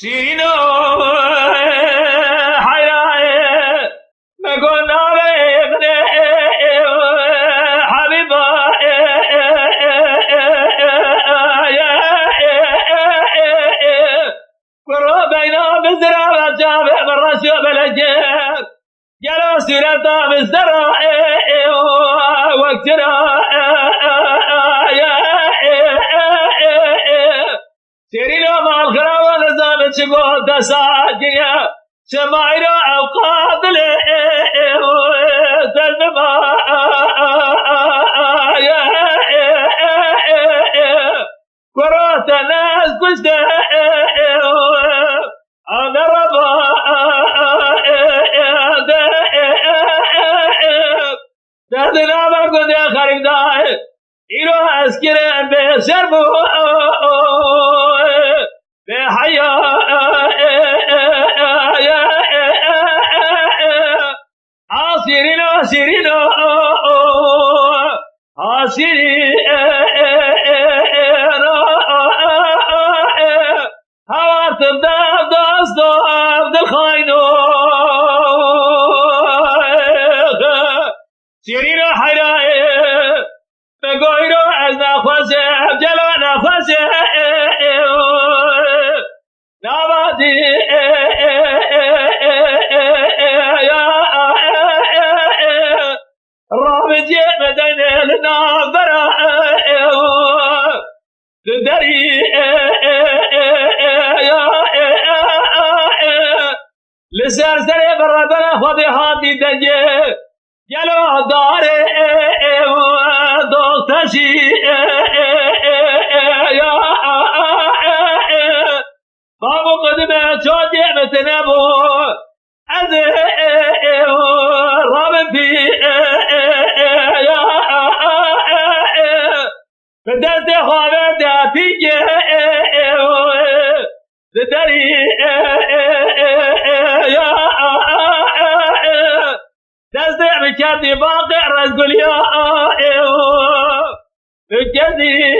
شیرینو حیرای مگو نامه حبیبا برو بینا بزرا و جابه برشو بلجر گلو سیرتا بزرا وقترا شیرینو مال خراب نظام چگو دساجنیا شمایرو اوقات له تلما قرات ناس كنت انا ربا دادنا ما كنت خارج داي ایرو اسکره به شرمو به حیا آسیرینو سیرینو آسیرینو هواتم دم داستو عبد الخاینو سیرینو حیرای بگوی رو از نخواسته جلو نخواسته نبادی رابطی مدینه لنابرا دری لسر سر برابر خودی حادی دنجه جلو داره دوستشی بابو قدمه چاجه متنبو از رابن پی به دست خوابه ده پیگه دری دست بکردی باقی رزگلیا بکردی